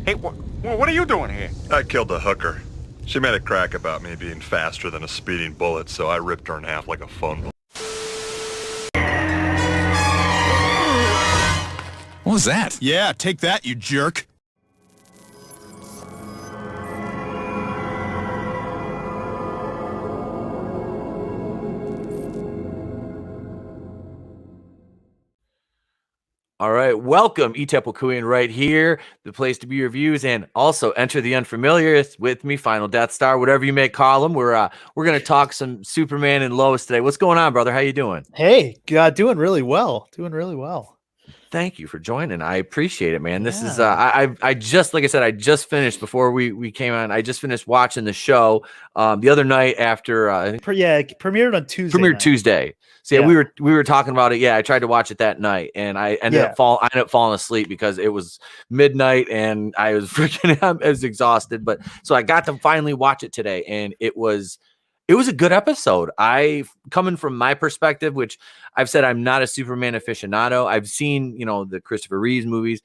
Hey, what are you doing here? I killed a hooker. She made a crack about me being faster than a speeding bullet, so I ripped her in half like a phone book. What was that? Yeah, take that, you jerk. All right, welcome, Etepukuian right here, the place to be reviews, and also enter the unfamiliar with me, Final Death Star, whatever you may call them. We're gonna talk some Superman and Lois today. What's going on, brother? How you doing? Hey, doing really well. Doing really well. Thank you for joining. I appreciate it, man. This is Yeah. I just like I said, I just finished before we came on. I just finished watching the show the other night after I think It premiered on Tuesday. premiered night. Tuesday. So yeah, Yeah. we were talking about it. Yeah, I tried to watch it that night, and I ended up falling asleep because it was midnight and I was freaking out. I was exhausted. But so I got to finally watch it today, and it was a good episode. I coming from my perspective, which I've said I'm not a Superman aficionado. I've seen the Christopher Reeves movies.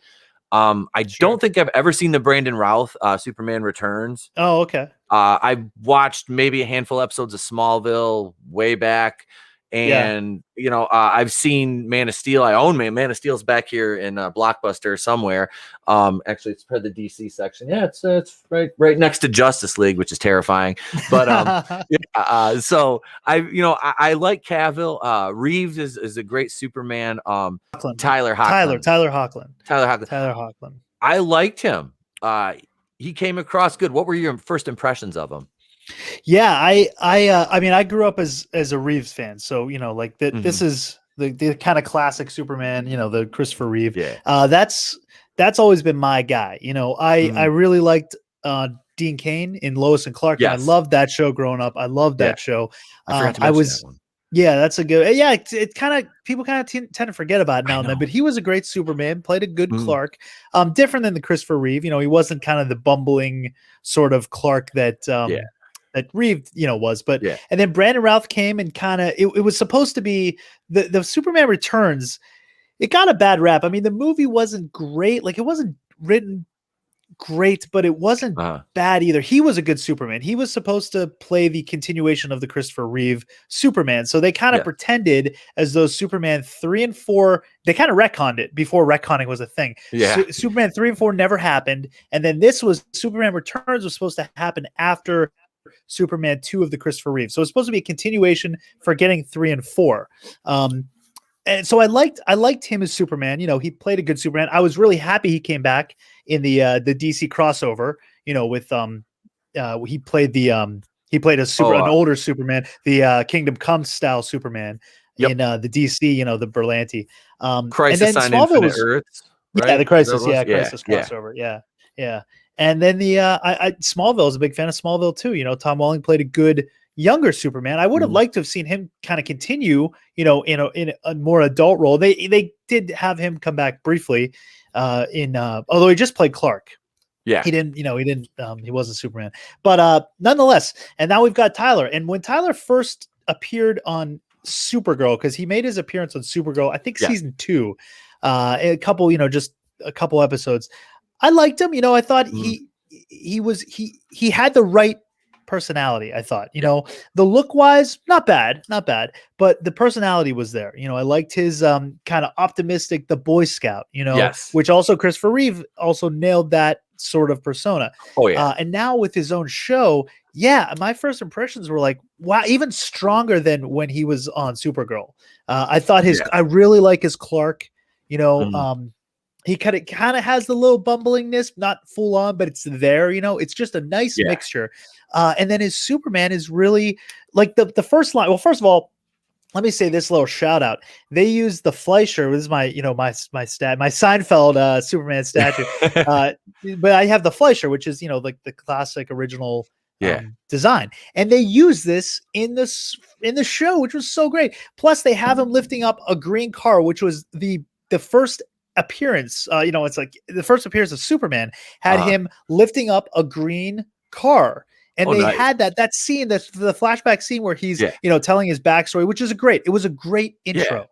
I don't think I've ever seen the Brandon Routh Superman Returns. Oh, okay. I've watched maybe a handful of episodes of Smallville way back. And I've seen Man of Steel. I own Man of Steel's back here in Blockbuster somewhere. Actually, it's part of the DC section. Yeah, it's right next to Justice League, which is terrifying. But so I like Cavill. Reeves is a great Superman. Tyler Hoechlin. Tyler Hoechlin. I liked him. He came across good. What were your first impressions of him? Yeah, I mean, I grew up as a Reeves fan, so this is the kind of classic Superman, the Christopher Reeve. Yeah. That's always been my guy. I really liked Dean Cain in Lois and Clark. Yes. And I loved that show growing up. I loved that show. I forgot to mention that one. Yeah, that's a good. Yeah, it kind of people kind of tend to forget about it now and then. But he was a great Superman. Played a good Clark. Different than the Christopher Reeve. He wasn't kind of the bumbling sort of Clark that that Reeve, was. But and then Brandon Routh came and kind of it was supposed to be the Superman Returns. It got a bad rap. I mean, the movie wasn't great. Like, it wasn't written great, but it wasn't bad either. He was a good Superman. He was supposed to play the continuation of the Christopher Reeve Superman. So they kind of pretended as though Superman 3 and 4, they kind of retconned it before retconning was a thing. Yeah. Superman 3 and 4 never happened. And then this was Superman Returns was supposed to happen after Superman 2 of the Christopher Reeve. So it's supposed to be a continuation for getting 3 and 4. And so I liked him as Superman. He played a good Superman. I was really happy he came back in the DC crossover. With he played an older Superman, the Kingdom Come style Superman in the DC. The Berlanti. Crisis on Infinite Earths. Right? Yeah, the Crisis. Yeah, Crisis crossover. Yeah. And then Smallville is a big fan of Smallville too. Tom Welling played a good younger Superman. I would have liked to have seen him kind of continue, in a more adult role. They did have him come back briefly, although he just played Clark. Yeah, he wasn't Superman, but nonetheless. And now we've got Tyler. And when Tyler first appeared on Supergirl, because he made his appearance on Supergirl, I think season 2, just a couple episodes. I liked him. I thought he had the right personality. I thought, the look wise, not bad, but the personality was there. I liked his kind of optimistic, the Boy Scout, which also Christopher Reeve also nailed that sort of persona. Oh yeah. And now with his own show, my first impressions were like, wow, even stronger than when he was on Supergirl. I thought I really like his Clark, he kind of has the little bumblingness, not full on, but it's there. It's just a nice mixture. And then his Superman is really like the first line. Well, first of all, let me say this little shout out. They use the Fleischer. This is my my Seinfeld Superman statue. But I have the Fleischer, which is like the classic original design, and they use this in the show, which was so great. Plus, they have him lifting up a green car, which was the first appearance. It's like the first appearance of Superman had him lifting up a green car. And they had that scene, the flashback scene where he's, telling his backstory, which is it was a great intro.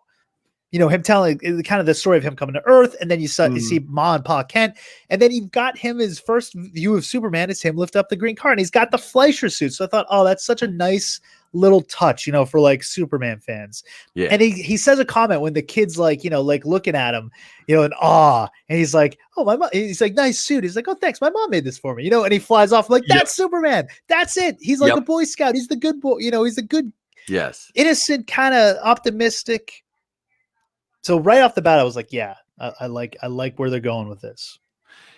him telling kind of the story of him coming to Earth, and then you see Ma and Pa Kent, and then you've got him, his first view of Superman is him lift up the green car, and he's got the Fleischer suit. So I thought, oh, that's such a nice little touch, for like Superman fans. Yeah. And he says a comment when the kid's like, like looking at him, in awe, and he's like, oh, my mom, he's like, nice suit. He's like, oh, thanks, my mom made this for me, and he flies off like, that's Superman. That's it. He's like a Boy Scout. He's the good boy, he's a good, innocent, kind of optimistic. So right off the bat, I was like, yeah, I like where they're going with this.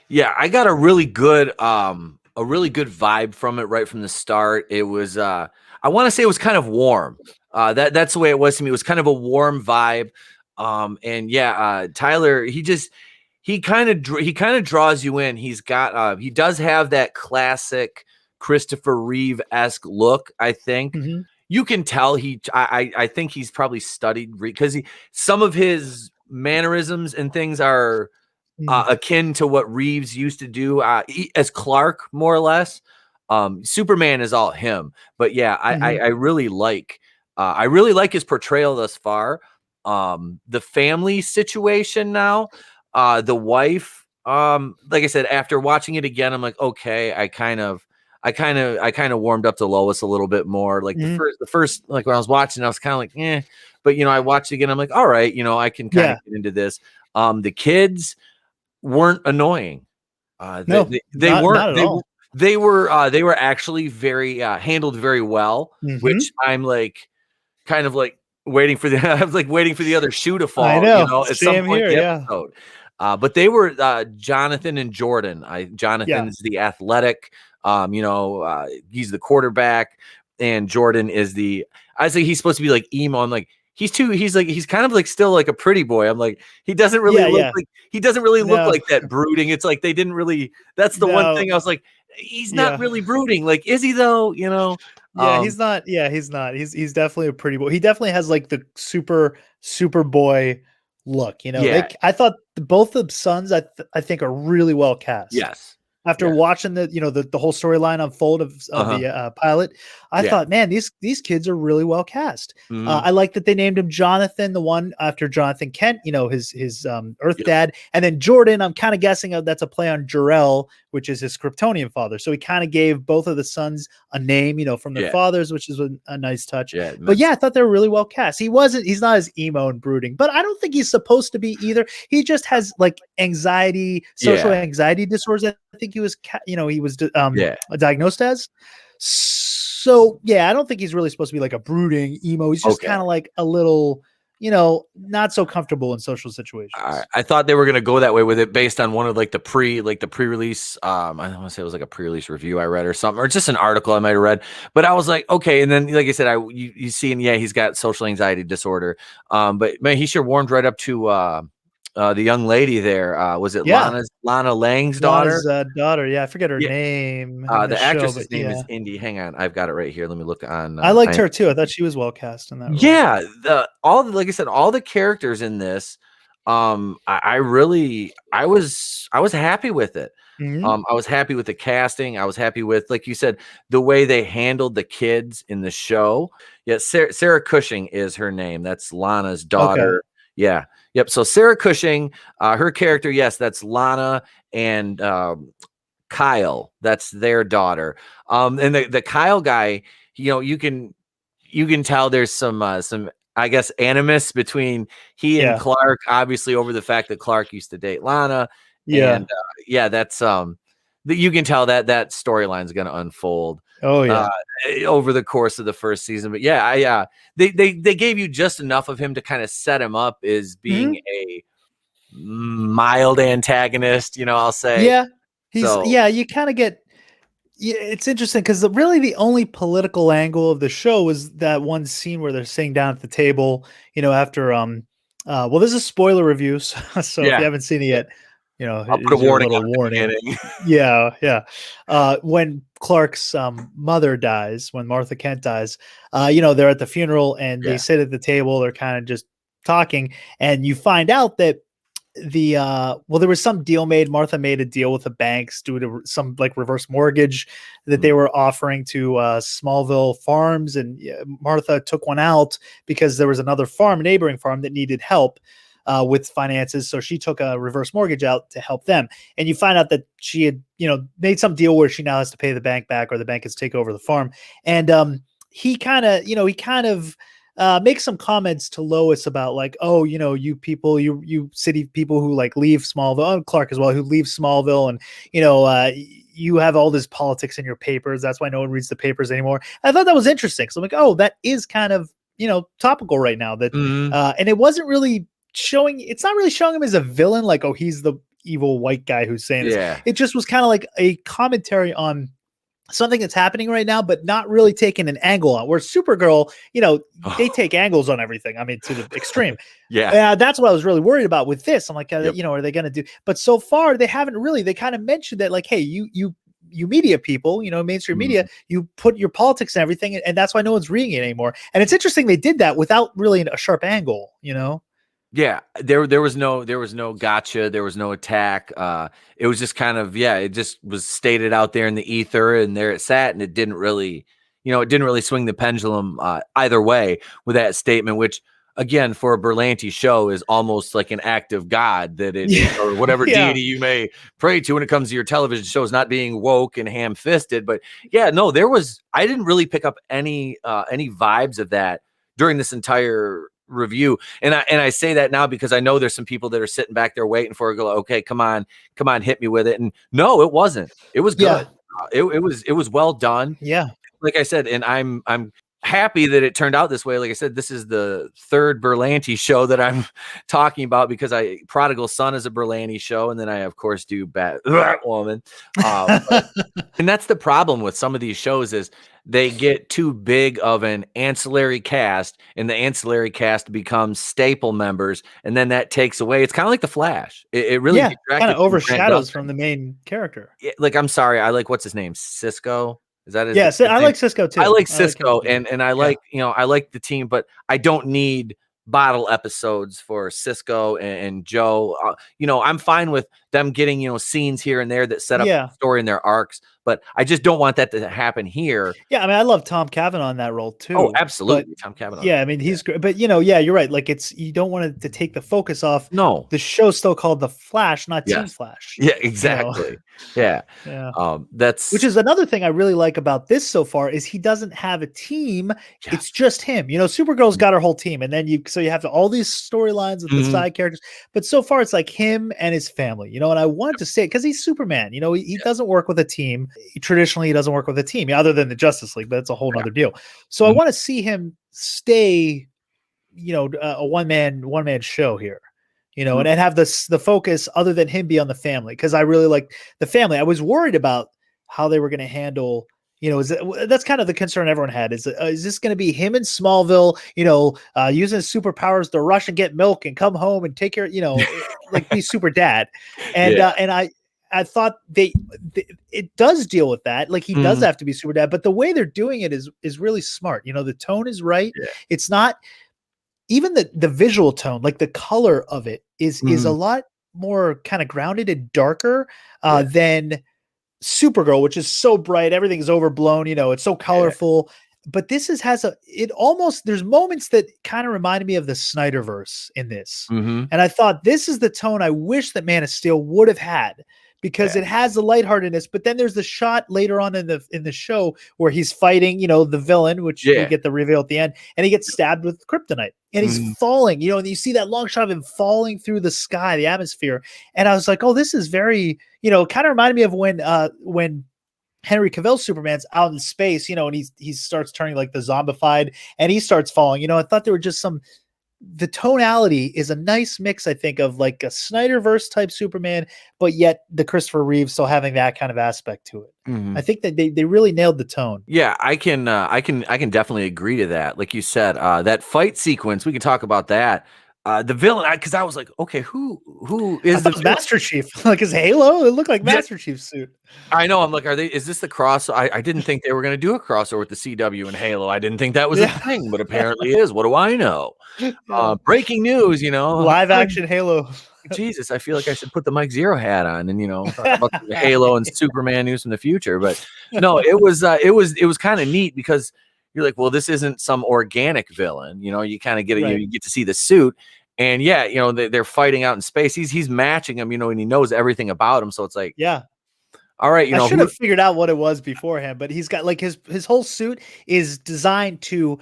Yeah, I got a really good vibe from it right from the start. It was I want to say it was kind of warm. That's the way it was to me. It was kind of a warm vibe. And Tyler, he kind of draws you in. He does have that classic Christopher Reeve-esque look, I think. Mm-hmm. You can tell I think he's probably studied because some of his mannerisms and things are akin to what Reeves used to do as Clark, more or less. Superman is all him, but yeah, I really like his portrayal thus far. The family situation now, the wife, like I said, after watching it again, I'm like, okay, I kind of warmed up to Lois a little bit more. Like the first, like when I was watching, I was kind of like, eh, but I watched it again. I'm like, all right, I can kind of get into this. The kids weren't annoying. No, they weren't. Not at all. They were actually very handled very well, which I'm like, kind of like waiting for I was like waiting for the other shoe to fall. I know. At some point in the episode. But they were Jonathan and Jordan. Jonathan's the athletic. He's the quarterback, and Jordan is I say he's supposed to be like emo. I'm like, he's kind of like still like a pretty boy. I'm like, he doesn't really look like that brooding. It's like they didn't really, that's the one thing I was like, he's not really brooding. Like, is he though? He's not. Yeah, he's not. He's definitely a pretty boy. He definitely has like the super boy look. I thought both the sons I think are really well cast. Yes. After watching the whole storyline unfold of the pilot, I thought, man, these kids are really well cast. I like that they named him Jonathan, the one after Jonathan Kent, his Earth dad, and then Jordan. I'm kind of guessing that's a play on Jor-El, which is his Kryptonian father. So he kind of gave both of the sons a name, from their fathers, which is a nice touch. Yeah, but yeah, I thought they were really well cast. He's not as emo and brooding, but I don't think he's supposed to be either. He just has like social anxiety disorders. I think he was diagnosed as. So yeah, I don't think he's really supposed to be like a brooding emo. He's just kind of like a little, not so comfortable in social situations. I thought they were going to go that way with it based on one of the pre-release. I don't want to say it was like a pre-release review I read or something, or just an article I might've read, but I was like, okay. And then, like I said, you see, and he's got social anxiety disorder. But man, he sure warmed right up to, the young lady there, was it Lana Lang's daughter? Lana's daughter, yeah, I forget her name. The actress's name is Indy. Hang on, I've got it right here. Let me look on. I liked her too. I thought she was well cast in that role. Yeah, like I said, all the characters in this, I was happy with it. I was happy with the casting. I was happy with, like you said, the way they handled the kids in the show. Yeah, Sarah Cushing is her name. That's Lana's daughter. Okay. Yeah. Yep. So Sarah Cushing, her character, yes, that's Lana and Kyle. That's their daughter. And the Kyle guy, you can tell there's some I guess animus between he and Clark, obviously over the fact that Clark used to date Lana. Yeah. And that's you can tell that storyline is going to unfold. Oh yeah. Over the course of the first season. But yeah, they gave you just enough of him to kind of set him up as being a mild antagonist, I'll say. Yeah. You kind of get, it's interesting because really the only political angle of the show was that one scene where they're sitting down at the table, after well, this is a spoiler review, so if you haven't seen it yet, I'll put a warning. Yeah. When Clark's mother dies, when Martha Kent dies, they're at the funeral and they sit at the table. They're kind of just talking, and you find out that well, there was some deal made. Martha made a deal with the banks due to some like reverse mortgage that they were offering to Smallville farms, and Martha took one out because there was another farm, a neighboring farm, that needed help with finances, so she took a reverse mortgage out to help them. And you find out that she had, made some deal where she now has to pay the bank back, or the bank has to take over the farm. And he kind of makes some comments to Lois about like, oh, you people, you city people who like leave Smallville, and Clark as well, who leave Smallville, and you have all this politics in your papers. That's why no one reads the papers anymore. I thought that was interesting. So I'm like, oh, that is kind of topical right now. That and it wasn't really showing. It's not really showing him as a villain. Like, oh, he's the evil white guy who's saying this. It just was kind of like a commentary on something that's happening right now, but not really taking an angle on. Where Supergirl, they take angles on everything. I mean, to the extreme. That's what I was really worried about with this. I'm like, are they going to do? But so far, they haven't really. They kind of mentioned that, like, hey, you media people, mainstream media, you put your politics and everything, and that's why no one's reading it anymore. And it's interesting they did that without really a sharp angle. Yeah, there was no gotcha, there was no attack. It was just kind of, it just was stated out there in the ether, and there it sat, and it didn't really swing the pendulum either way with that statement, which again, for a Berlanti show, is almost like an act of God, that it or whatever deity you may pray to when it comes to your television shows, not being woke and ham-fisted. But I didn't really pick up any vibes of that during this entire review, and I say that now because I know there's some people that are sitting back there waiting for it. Go, okay, come on, hit me with it. And no, it wasn't. It was good. It was well done. Like I said, and I'm happy that it turned out this way. Like I said, this is the third Berlanti show that I'm talking about, because Prodigal Son is a Berlanti show, and then I of course do Batwoman. And that's the problem with some of these shows, is they get too big of an ancillary cast, and the ancillary cast becomes staple members, and then that takes away. It's kind of like The Flash. It really kind of overshadows from the main character. Like, I'm sorry, I like, what's his name, Cisco. Is that his? Yes, I like Cisco too. I like Cisco, and I like I like the team, but I don't need bottle episodes for Cisco and Joe. I'm fine with them getting scenes here and there that set up the story in their arcs, but I just don't want that to happen here. I mean, I love Tom Cavanaugh in that role too. Oh, absolutely, Tom Cavanaugh. I mean, he's great, but you're right. Like, you don't want it to take the focus off. No, the show's still called The Flash, not Team Flash. Yeah, exactly. That's, which is another thing I really like about this so far, is he doesn't have a team. It's just him. Supergirl's got her whole team, and then you have all these storylines with the side characters, but so far it's like him and his family. And I want to say, because he's Superman, he doesn't work with a team. Traditionally, he doesn't work with a team other than the Justice League, but it's a whole nother deal. So I want to see him stay, a one-man show here, and have the focus other than him be on the family. Because I really like the family. I was worried about how they were going to handle, that's kind of the concern everyone had. Is this going to be him in Smallville, using his superpowers to rush and get milk and come home and take care, like be super dad. And I thought it does deal with that. Like, he does have to be super dad, but the way they're doing it is really smart. The tone is right. It's not even the visual tone, like the color of it is a lot more kind of grounded and darker than Supergirl, which is so bright. Everything's overblown. It's so colorful. But this there's moments that kind of reminded me of the Snyderverse in this. And I thought, this is the tone I wish that Man of Steel would have had, because it has the lightheartedness. But then there's the shot later on in the show where he's fighting, the villain, which you get the reveal at the end, and he gets stabbed with kryptonite, and he's falling, and you see that long shot of him falling through the sky, the atmosphere. And I was like, oh, this is very, kind of reminded me of when Henry Cavill's Superman's out in space, and he starts turning like the zombified, and he starts falling. I thought there were just the tonality is a nice mix, I think, of like a Snyderverse type Superman, but yet the Christopher Reeve still having that kind of aspect to it. I think that they really nailed the tone. Yeah, I can definitely agree to that. Like you said, that fight sequence, we can talk about that. The villain, because I was like, okay, who is the Master Chief? Like his halo, it looked like Master Chief's suit. I know. I'm like, is this the cross? I didn't think they were going to do a crossover with the CW and Halo. I didn't think that was a thing, but apparently is. What do I know? Breaking news, live action Halo. Jesus, I feel like I should put the Mike Zero hat on and talk about the Halo and Superman news from the future. But no, it was kind of neat because you're like, well, this isn't some organic villain. You kind of get it. Right. You get to see the suit, and yeah, they're fighting out in space. He's matching him, and he knows everything about him. So it's like, Yeah. all right, I should have figured out what it was beforehand, but he's got like his whole suit is designed to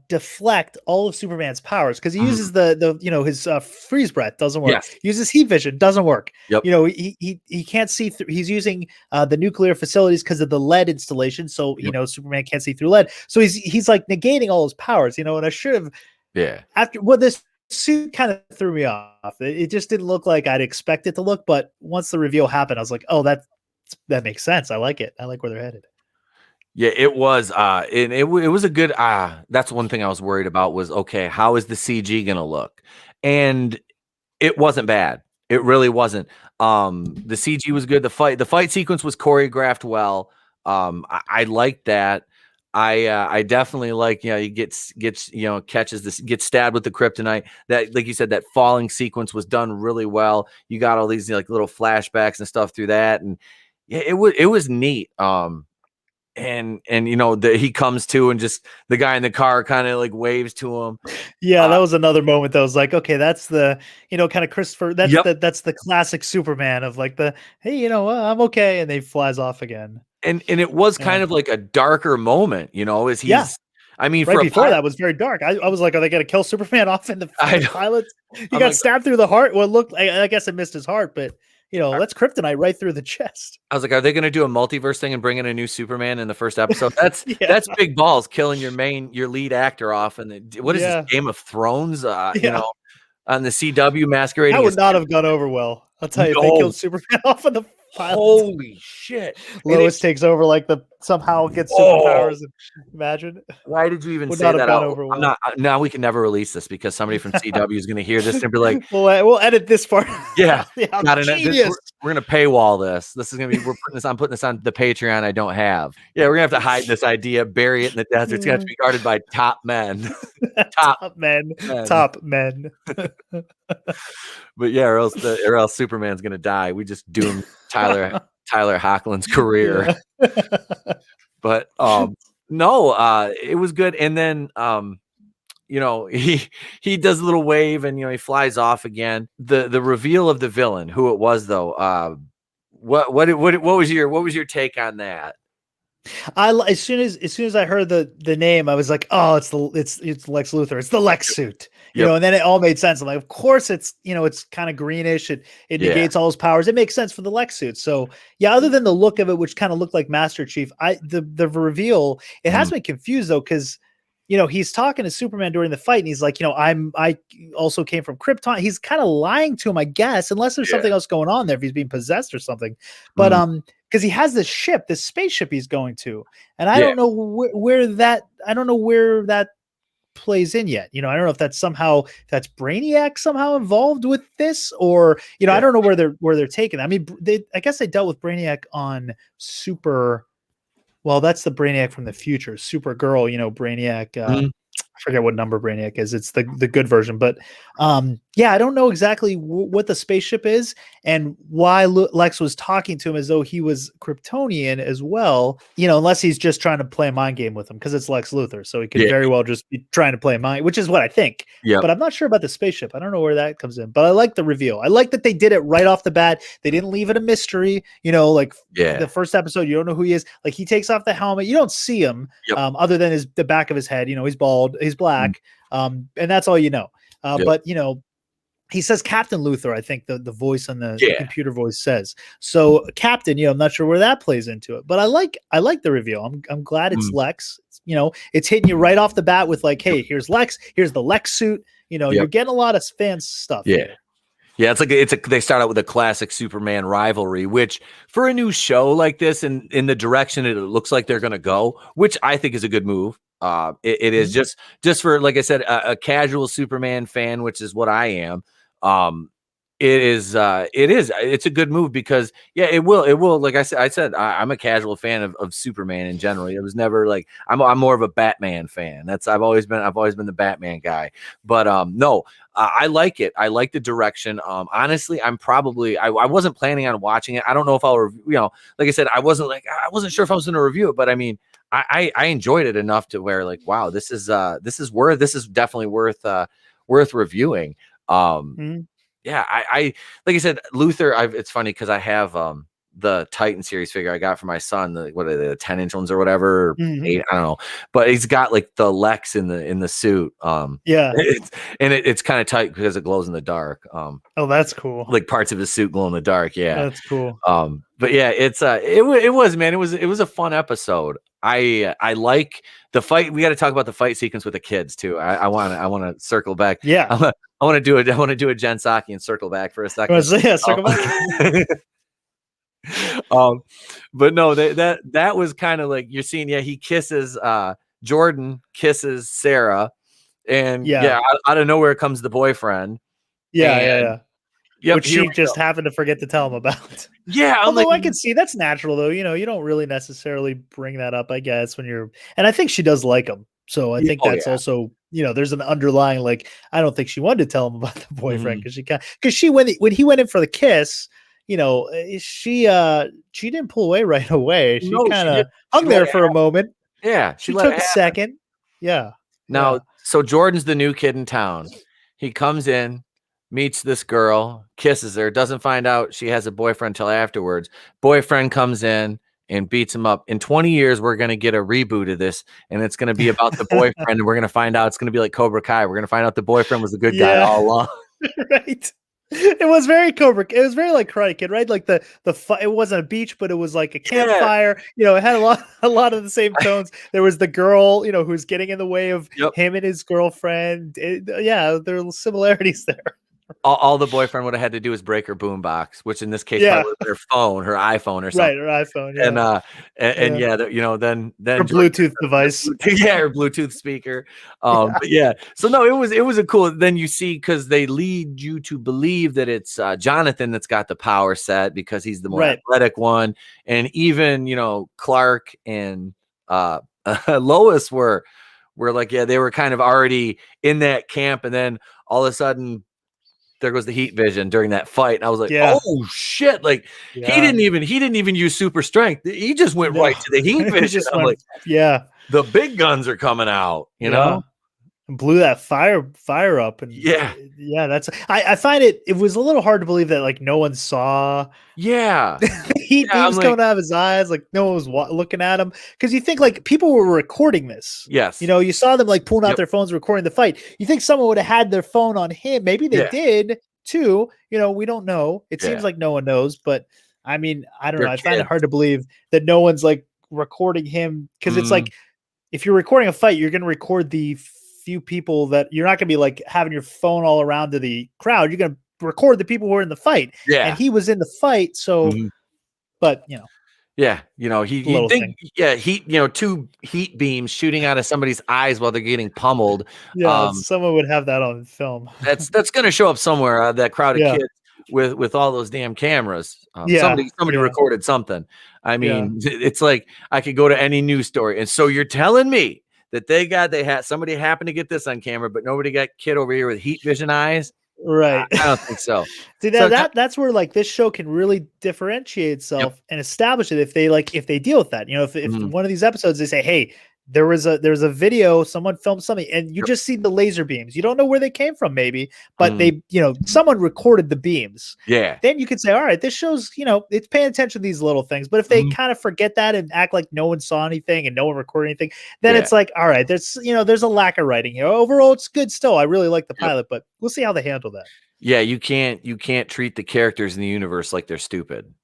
deflect all of Superman's powers because he uses his freeze breath doesn't work. Yes. Uses heat vision doesn't work. Yep. He can't see through. He's using the nuclear facilities because of the lead installation. So Superman can't see through lead. So he's like negating all his powers. And I should have. Yeah. This suit kind of threw me off. It just didn't look like I'd expect it to look. But once the reveal happened, I was like, oh, that makes sense. I like it. I like where they're headed. Yeah, it was. And it was a good. That's one thing I was worried about was, okay, how is the CG gonna look? And it wasn't bad. It really wasn't. The CG was good. The fight sequence was choreographed well. I liked that. I definitely like, he gets catches this, gets stabbed with the kryptonite. That, like you said, that falling sequence was done really well. You got all these like little flashbacks and stuff through that, and yeah, it was neat. And he comes to, and just the guy in the car kind of like waves to him. Yeah, that was another moment that was like, okay, that's the kind of Christopher. That's that's the classic Superman of like hey, I'm okay, and they flies off again. And it was kind of like a darker moment, as he's. I mean, right before that was very dark. I was like, are they going to kill Superman off in the pilot? He got stabbed through the heart. Well, it looked. I guess it missed his heart, but. That's kryptonite right through the chest. I was like, are they going to do a multiverse thing and bring in a new Superman in the first episode? That's big balls, killing your lead actor off. And what is this, Game of Thrones? On the CW masquerading. That would not have gone over well. I'll tell you, if they killed Superman off in the pilot. Holy shit! Lois takes over somehow gets superpowers. Imagine. Why did you even say that out? Well. Now we can never release this because somebody from CW is going to hear this and be like, "We'll edit this part." Yeah, we're going to paywall this. This is going to be. I'm putting this on the Patreon. I don't have. Yeah, we're going to have to hide this idea, bury it in the desert. It's going to have to be guarded by top men. top men. But yeah, or else Superman's going to die. We just doomed Tyler Hoechlin's career. But no, it was good. And then he does a little wave, and he flies off again. The reveal of the villain, who it was though, what was your take on that? As soon as I heard the name, I was like, oh, it's Lex Luthor. It's the Lex suit. And then it all made sense. I'm like, of course it's kind of greenish. It negates all his powers. It makes sense for the Lex suit. So yeah, other than the look of it, which kind of looked like Master Chief, the reveal, it has me confused though, because he's talking to Superman during the fight, and he's like, I also came from Krypton. He's kind of lying to him, I guess, unless there's something else going on there, if he's being possessed or something. But because he has this spaceship he's going to, and I don't know where that plays in yet. I don't know if that's Brainiac somehow involved with this, or I don't know where they're taking it. I mean, I guess they dealt with Brainiac on Super. Well, that's the Brainiac from the future, Supergirl. Brainiac. I forget what number Brainiac is. It's the good version, but I don't know exactly what the spaceship is and why Lex was talking to him as though he was Kryptonian as well. Unless he's just trying to play a mind game with him, because it's Lex Luthor, so he could very well just be trying to play a mind, which is what I think. Yeah, but I'm not sure about the spaceship. I don't know where that comes in, but I like the reveal. I like that they did it right off the bat. They didn't leave it a mystery. The first episode, you don't know who he is. Like, he takes off the helmet, you don't see him other than the back of his head. He's bald, he's black, and that's all you know. But he says Captain Luthor, I think the voice on the computer voice says. So Captain, I'm not sure where that plays into it, but I like the reveal. I'm glad it's Lex. It's hitting you right off the bat with like, hey, here's Lex, here's the Lex suit. You're getting a lot of fan stuff. Here. Yeah, they start out with a classic Superman rivalry, which for a new show like this, and in the direction it looks like they're going to go, which I think is a good move. It is just for, like I said, a casual Superman fan, which is what I am. It's a good move because it will like I said I'm a casual fan of Superman in general. It was never like I'm more of a Batman fan. I've always been the Batman guy. But no, I like it. I like the direction. Honestly, I wasn't planning on watching it. I don't know if I'll like I said, I wasn't sure if I was going to review it, but I mean, I enjoyed it enough to where like, wow, this is definitely worth reviewing. Mhm. Yeah, I like I said, Luther. It's funny because I have the Titan series figure I got for my son. What are they, the 10-inch ones or whatever? Mhm. 8, I don't know. But he's got like the Lex in the suit. Yeah. It's kind of tight because it glows in the dark. Oh, that's cool. Like parts of his suit glow in the dark. Yeah. That's cool. But yeah, it was, man. It was a fun episode. I like the fight. We got to talk about the fight sequence with the kids too. I want to circle back. Yeah. I want to do a Jen Psaki and circle back for a second. Yeah, circle back. But no, that was kind of like you're seeing. Yeah, he kisses Jordan kisses Sarah, and out of nowhere comes the boyfriend. Yeah. Yep, Which she just happened to forget to tell him about. Yeah, although I can see that's natural though. You don't really necessarily bring that up, I guess, when you're. And I think she does like him, so I think that's also there's an underlying like I don't think she wanted to tell him about the boyfriend because she when he went in for the kiss. She didn't pull away right away. She kind of hung there for a moment. Yeah, she took a second. Yeah. Now, so Jordan's the new kid in town. He comes in, meets this girl, kisses her, doesn't find out she has a boyfriend till afterwards. Boyfriend comes in and beats him up. In 20 years, we're going to get a reboot of this, and it's going to be about the boyfriend, and we're going to find out it's going to be like Cobra Kai. We're going to find out the boyfriend was the good guy all along. Right. It was very Cobra. It was very like Karate Kid, right? Like it wasn't a beach, but it was like a campfire. It had a lot of the same tones. There was the girl, who's getting in the way of him and his girlfriend. There were similarities there. All the boyfriend would have had to do is break her boombox, which in this case probably was her phone, her iPhone or something. Right, her iPhone. Yeah. Then her Bluetooth device. Her Bluetooth speaker. But so no, it was a cool. Then you see because they lead you to believe that it's Jonathan that's got the power set because he's the more athletic one, and even Clark and Lois were like they were kind of already in that camp, and then all of a sudden. There goes the heat vision during that fight. And I was like, oh shit. Like he didn't even use super strength. He just went right to the heat vision. I'm like, the big guns are coming out, you know? And blew that fire up. And that's, I find it was a little hard to believe that like no one saw heat beams coming out of his eyes. Like no one was looking at him. Cause you think like people were recording this. Yes. You saw them like pulling out their phones, recording the fight. You think someone would have had their phone on him. Maybe they did too. We don't know. It seems like no one knows, but I mean, I don't know. I find it hard to believe that no one's like recording him. Cause it's like, if you're recording a fight, you're going to record the few people that you're not going to be like having your phone all around to the crowd. You're going to record the people who are in the fight. Yeah. And he was in the fight. So, but two heat beams shooting out of somebody's eyes while they're getting pummeled. Yeah. Someone would have that on film. that's going to show up somewhere. That crowd of kids with all those damn cameras. Somebody recorded something. I mean, it's like I could go to any news story. And so you're telling me that somebody happened to get this on camera, but nobody got kid over here with heat vision eyes. Right. I don't think so. See that's where like this show can really differentiate itself and establish it if they deal with that. If one of these episodes they say, hey, there was a video, someone filmed something, and you just see the laser beams. You don't know where they came from, maybe, but they, someone recorded the beams. Yeah. Then you could say, all right, this shows, it's paying attention to these little things. But if they kind of forget that and act like no one saw anything and no one recorded anything, then it's like, all right, there's a lack of writing here. Overall, it's good still. I really like the pilot, but we'll see how they handle that. Yeah, you can't treat the characters in the universe like they're stupid.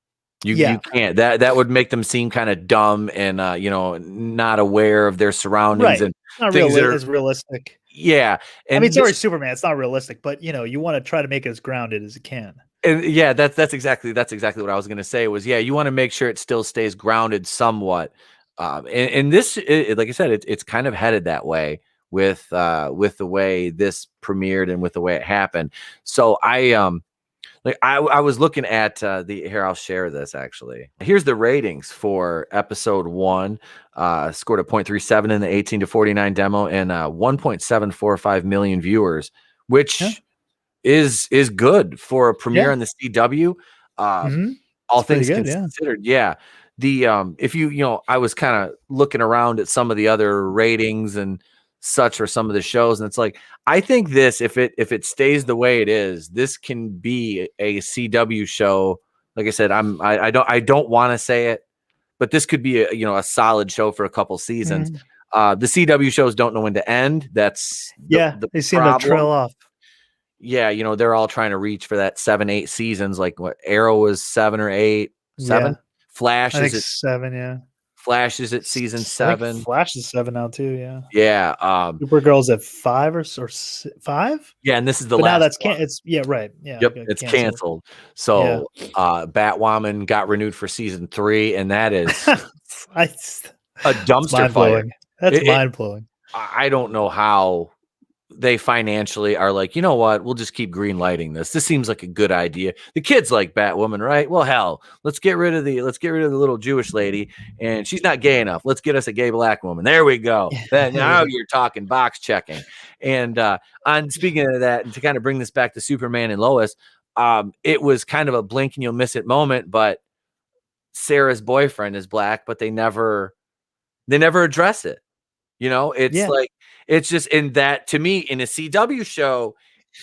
You can't. That would make them seem kind of dumb and not aware of their surroundings and not things that are as realistic. Yeah, and I mean it's already Superman. It's not realistic, but you want to try to make it as grounded as it can. And that's exactly what I was going to say. Was you want to make sure it still stays grounded somewhat. And this, like I said, it's kind of headed that way with the way this premiered and with the way it happened. So Like I was looking at the here. I'll share this actually. Here's the ratings for episode 1. Scored a 0.37 in the 18 to 49 demo and 1.745 million viewers, which is good for a premiere on the CW. All It's pretty things good, considered, yeah. The if I was kind of looking around at some of the other ratings and such for some of the shows, and it's like I think this, if it stays the way it is, this can be a CW show. Like I said, I don't want to say it, but this could be a solid show for a couple seasons. The CW shows don't know when to end. That's the they seem problem. to trail off. Yeah, they're all trying to reach for that 7-8 seasons. Like what Arrow was 7 or 8, 7. Yeah. Flash I think is at 7, yeah. Flash is at season I think 7. Flash is 7 now too, yeah. Yeah. Supergirl's at 5 or 5. Yeah, and this is the But last. now that's one. It's right. Yeah. Yep, it's canceled. So Batwoman got renewed for season 3, and that is a dumpster fire. That's mind blowing. I don't know how they financially are like, you know what, we'll just keep green lighting this. This seems like a good idea. The kids like Batwoman, right? Well, hell, let's get rid of the little Jewish lady, and she's not gay enough. Let's get us a gay black woman. There we go. Now you're talking box checking. And on speaking of that, and to kind of bring this back to Superman and Lois, it was kind of a blink and you'll miss it moment, but Sarah's boyfriend is black, but they never address it. It's like, it's just, in that, to me, in a CW show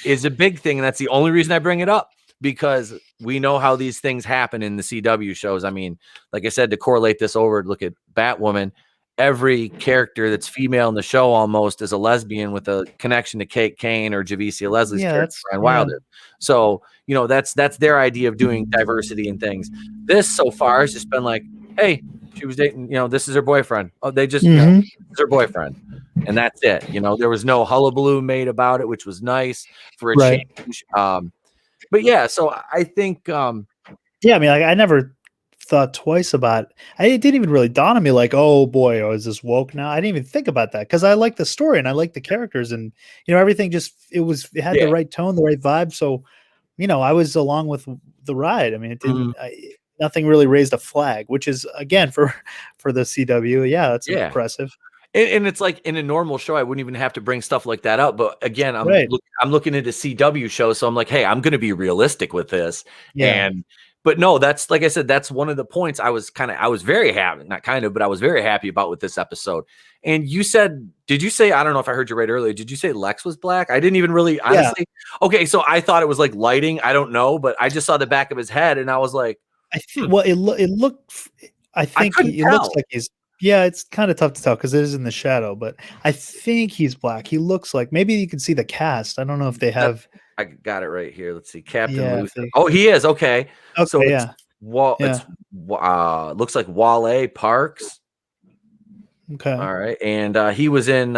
is a big thing. And that's the only reason I bring it up, because we know how these things happen in the CW shows. I mean, like I said, to correlate this over, look at Batwoman. Every character that's female in the show almost is a lesbian with a connection to Kate Kane or Javicia Leslie's character, Brian Wilder. So, that's their idea of doing diversity and things. This so far has just been like, hey, she was dating, this is her boyfriend. Oh, they just, this is her boyfriend. And that's it. There was no hullabaloo made about it, which was nice for a change. But yeah, so I think, I mean, like, I never thought twice about it. It didn't even really dawn on me like, oh boy, is this woke now? I didn't even think about that, because I like the story and I like the characters, and everything just it had the right tone, the right vibe. So, I was along with the ride. I mean, it didn't. Nothing really raised a flag, which is, again, for the CW. Yeah, that's impressive. And it's like, in a normal show, I wouldn't even have to bring stuff like that up. But again, I'm looking at a CW show, so I'm like, hey, I'm going to be realistic with this. Yeah. But no, that's, like I said, that's one of the points I was very happy, but I was very happy about with this episode. And did you say, I don't know if I heard you right earlier, did you say Lex was black? I didn't even really, honestly. Yeah. Okay, so I thought it was like lighting. I don't know, but I just saw the back of his head and I was like, well, it looked, I think it looks like he's, it's kind of tough to tell because it is in the shadow, but I think he's black. He looks like, maybe you can see the cast. I don't know if they have. I got it right here. Let's see. Captain Luther. Oh, he is. Okay. So it's looks like Wale Parks. Okay. All right. And he was in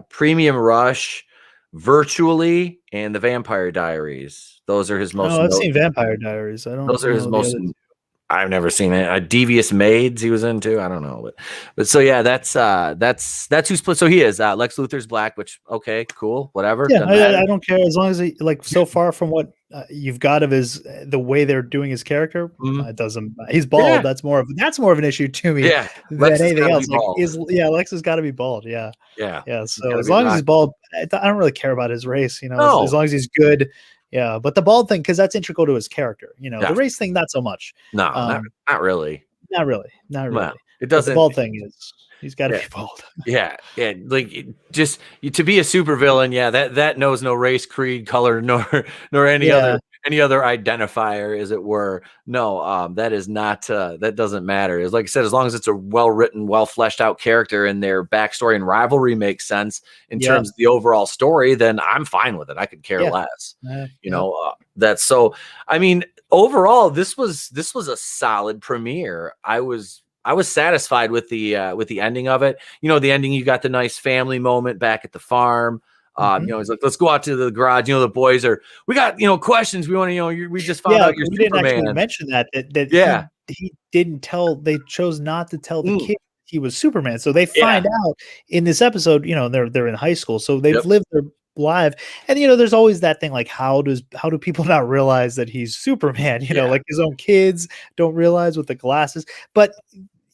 Premium Rush, Virtually, and The Vampire Diaries. Those are his most. I've seen Vampire Diaries. I don't. Those are his most. I've never seen it. Devious Maids he was into. I don't know, but so yeah, that's who's split. So he is Lex Luthor's black, which okay, cool, whatever. Yeah, I don't care as long as he, like, so far from what you've got of the way they're doing his character, it doesn't. He's bald. Yeah. That's more of an issue to me. Yeah, than anything else. Like, Lex has got to be bald. Yeah. So as long as he's bald, I don't really care about his race. As long as he's good. Yeah, but the bald thing, because that's integral to his character. The race thing, not so much. No, not really. Not really. No, it doesn't. The bald thing is, he's got to be bald. Yeah, like just to be a supervillain. Yeah, that knows no race, creed, color, nor any other identifier, as it were. No, that is not. That doesn't matter. It's like I said, as long as it's a well written, well fleshed out character, and their backstory and rivalry makes sense in terms of the overall story, then I'm fine with it. I could care less. That's so. I mean, overall, this was a solid premiere. I was satisfied with the ending of it. The ending, you got the nice family moment back at the farm. He's like, let's go out to the garage. The boys we got, questions. We want to, we just found out you're Superman. Didn't actually mention that he didn't tell, they chose not to tell the kid he was Superman. So they find out in this episode, they're in high school. So they've lived live. And there's always that thing, like how do people not realize that he's Superman? Like his own kids don't realize with the glasses. But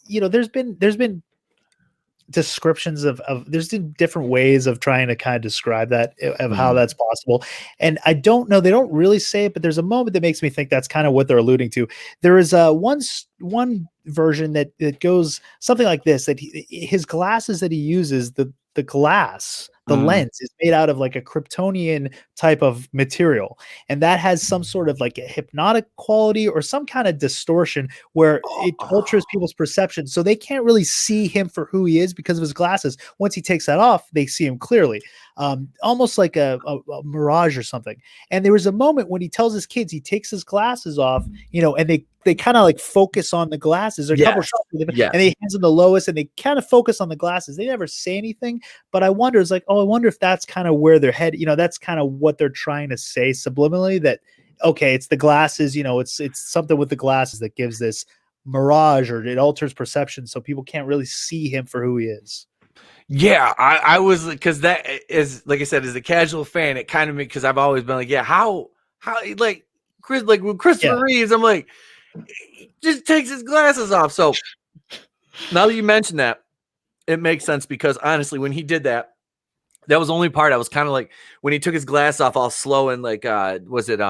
there's been descriptions of there's different ways of trying to kind of describe that, of how that's possible. And I don't know, they don't really say it, but there's a moment that makes me think that's kind of what they're alluding to. There is one version that goes something like this, that his glasses that he uses, the glass, the lens is made out of like a Kryptonian type of material, and that has some sort of like a hypnotic quality or some kind of distortion where it alters people's perception, so they can't really see him for who he is because of his glasses. Once he takes that off, they see him clearly, almost like a mirage or something. And there was a moment when he tells his kids, he takes his glasses off, and they kind of like focus on the glasses. There's a couple shots with him, and he hands them to Lois, and they kind of focus on the glasses. They never say anything, but I wonder, it's like, I wonder if that's kind of where their head, that's kind of what they're trying to say subliminally, that, okay, it's the glasses, it's something with the glasses that gives this mirage, or it alters perception, so people can't really see him for who he is. Yeah, I was, because that is, like I said, as a casual fan, it kind of makes, because I've always been like, how like Chris, like with Christopher Reeves, I'm like, he just takes his glasses off. So now that you mention that, it makes sense, because honestly, when he did that, that was the only part I was kind of like, when he took his glass off all slow, and like was it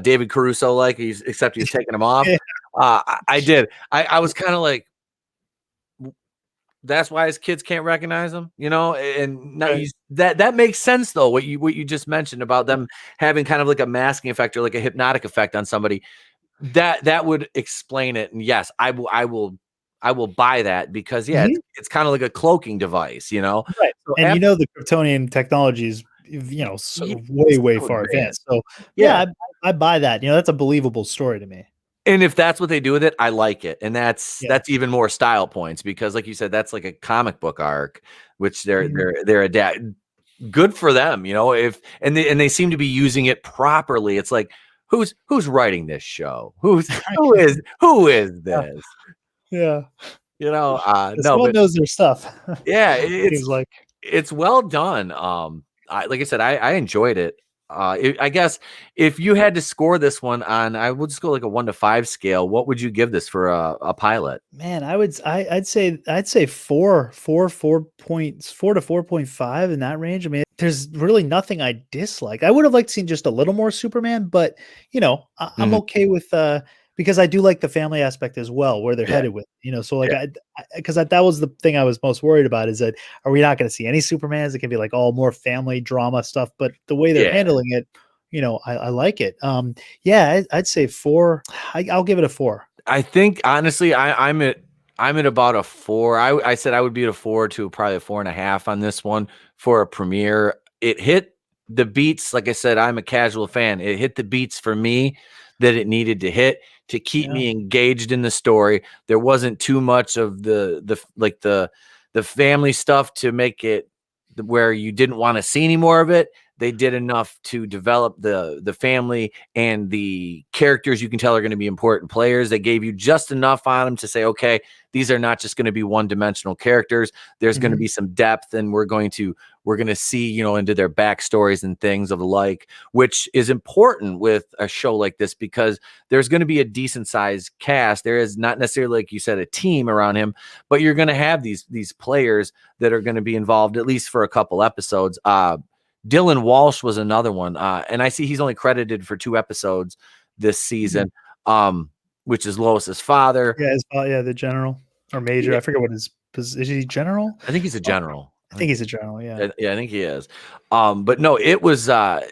David Caruso, like except he's taking them off. I did. I was kind of like, that's why his kids can't recognize him, and now that makes sense though, what you just mentioned about them having kind of like a masking effect or like a hypnotic effect on somebody. That would explain it. And yes, I will buy that, because it's kind of like a cloaking device, Right. So, and the Kryptonian technology is way far advanced. So I buy that. That's a believable story to me. And if that's what they do with it, I like it. And that's even more style points, because like you said, that's like a comic book arc, which they're adapting. Good for them, if they seem to be using it properly. It's like, who's writing this show? Who is this? Yeah. No, but knows their stuff. Yeah, it's well done. Like I said, I enjoyed it. I guess if you had to score this one on, I would just go like a 1 to 5 scale. What would you give this for a pilot? Man, I'd say 4 to 4.5 in that range. I mean, there's really nothing I dislike. I would have liked to see just a little more Superman, but I'm okay with because I do like the family aspect as well, where they're headed with, so like because that was the thing I was most worried about, is that, are we not going to see any Supermans? It can be like all more family drama stuff, but the way they're handling it, I like it. I'd say 4. I'll give it a 4. I think honestly, I'm at about a 4. I said I would be at a 4 to probably a 4.5 on this one for a premiere. It hit the beats. Like I said, I'm a casual fan. It hit the beats for me that it needed to hit to keep me engaged in the story. There wasn't too much of the family stuff to make it where you didn't want to see any more of it. They did enough to develop the family and the characters you can tell are going to be important players. They gave you just enough on them to say, okay, these are not just going to be one-dimensional characters. There's going to be some depth, and we're going to see, into their backstories and things of the like, which is important with a show like this, because there's going to be a decent sized cast. There is not necessarily, like you said, a team around him, but you're going to have these players that are going to be involved at least for a couple episodes. Dylan Walsh was another one. And I see he's only credited for 2 episodes this season, which is Lois's father. Yeah, the general or major. I forget what his position. Is he general? I think he's a general. I think he's a general. Yeah. Yeah, I think he is. But no, it was, I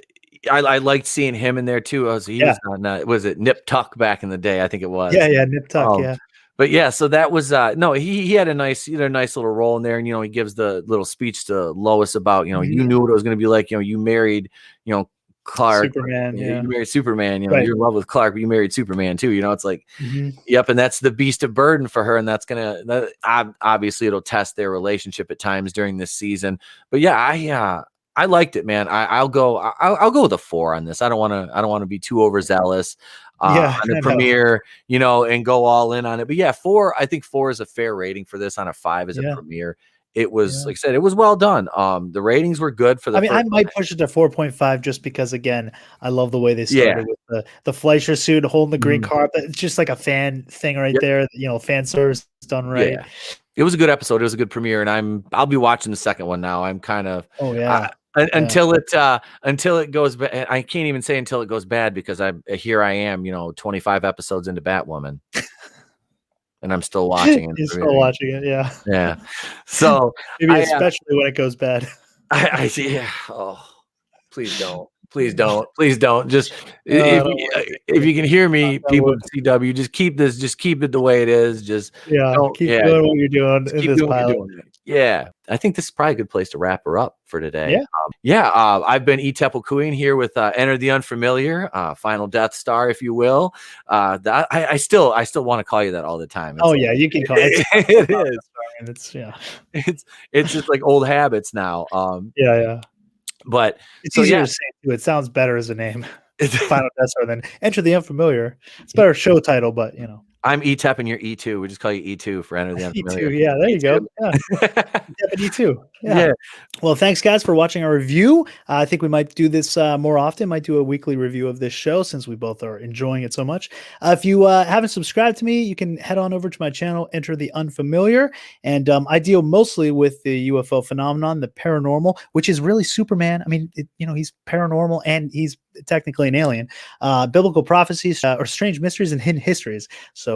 liked seeing him in there too. Was it Nip Tuck back in the day? I think it was. Yeah, Nip Tuck. Yeah. But yeah, so that was no. He had a nice little role in there, and he gives the little speech to Lois about you knew what it was going to be like. You married Clark, Superman. You married Superman. You're in love with Clark, but you married Superman too. It's like, yep, and that's the beast of burden for her, and that's obviously it'll test their relationship at times during this season. But yeah, I liked it, man. I'll go with a 4 on this. I don't want to be too overzealous on the premiere, and go all in on it. But yeah, 4. I think 4 is a fair rating for this on a 5 as a premiere. it was, like I said, it was well done. The ratings were good for the I mean, I first might push it to 4.5 just because, again, I love the way they Yeah. started with the Fleischer suit holding the green Mhm. carpet. It's just like a fan thing right Yep. there. You know, fan service done right. Yeah. It was a good episode. It was a good premiere, and I'll be watching the second one now. I'm kind of until it goes bad. I can't even say until it goes bad because here I am, 25 episodes into Batwoman, and I'm still watching it. You're still watching it, yeah. Yeah. So maybe especially when it goes bad. I see. Yeah. Oh, please don't. Please don't. Please don't. Just if you can hear me, people at CW, just keep it the way it is. Just keep doing what you're doing in this pilot. Yeah, I think this is probably a good place to wrap her up for today. Yeah. I've been Queen here with Enter the Unfamiliar, Final Death Star, if you will. I still want to call you that all the time. It's you can call it. It is. It's just like old habits now. But it's easier to say too. It sounds better as a name. Final Death Star than Enter the Unfamiliar. It's a better show title, but I'm ETEP and you're E2. We just call you E2 for Enter the Unfamiliar. E2, yeah, there you go. Yeah. E2. Yeah. Well, thanks guys for watching our review. I think we might do this more often. Might do a weekly review of this show since we both are enjoying it so much. If you haven't subscribed to me, you can head on over to my channel, Enter the Unfamiliar, and I deal mostly with the UFO phenomenon, the paranormal, which is really Superman. I mean, he's paranormal and he's technically an alien. Biblical prophecies or strange mysteries and hidden histories. So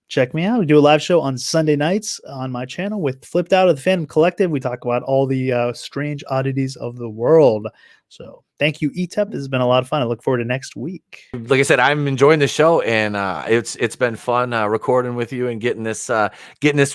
check me out. We do a live show on Sunday nights on my channel with Flipped Out of the Phantom Collective. We talk about all the strange oddities of the world. So thank you, ETEP. This has been a lot of fun. I look forward to next week. Like I said, I'm enjoying the show, and it's been fun recording with you and getting this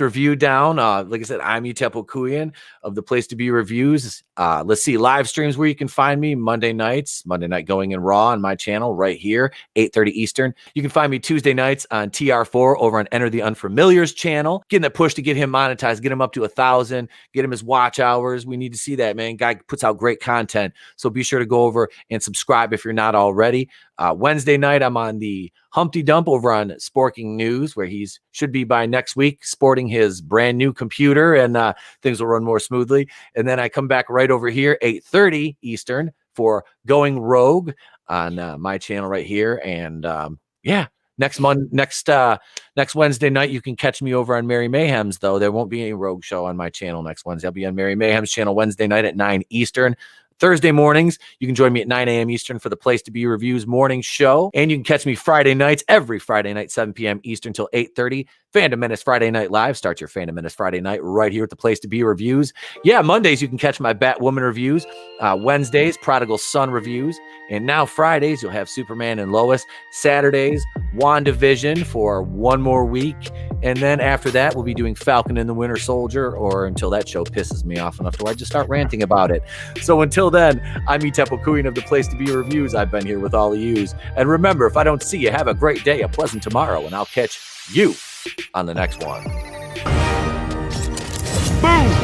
review down. Like I said, I'm Queen of the Place to Be Reviews. Let's see, live streams where you can find me Monday Night Going in Raw on my channel right here, 8:30 Eastern. You can find me Tuesday nights on TR4 over on Enter the Unfamiliar's channel. Getting that push to get him monetized, get him up to 1,000, get him his watch hours. We need to see that, man. Guy puts out great content. So be sure to go over and subscribe if you're not already. Wednesday night, I'm on the Humpty Dump over on Sporking News, where he's should be by next week, sporting his brand new computer, and things will run more smoothly. And then I come back right over here, 8:30 Eastern, for Going Rogue on my channel right here. And next Wednesday night, you can catch me over on Mary Mayhem's, though. There won't be any Rogue show on my channel next Wednesday. I'll be on Mary Mayhem's channel Wednesday night at 9 Eastern. Thursday mornings, you can join me at 9 a.m. Eastern for the Place to Be Reviews morning show. And you can catch me Friday nights, every Friday night, 7 p.m. Eastern till 8:30. Phantom Menace Friday Night Live. Start your Phantom Menace Friday night right here at the Place to Be Reviews. Yeah, Mondays, you can catch my Batwoman reviews. Wednesdays, Prodigal Son reviews. And now Fridays, you'll have Superman and Lois. Saturdays, WandaVision for one more week. And then after that, we'll be doing Falcon and the Winter Soldier, or until that show pisses me off enough to where I just start ranting about it. So until then, I'm Queen of the Place to Be Reviews. I've been here with all of yous. And remember, if I don't see you, have a great day, a pleasant tomorrow, and I'll catch you on the next one. Boom!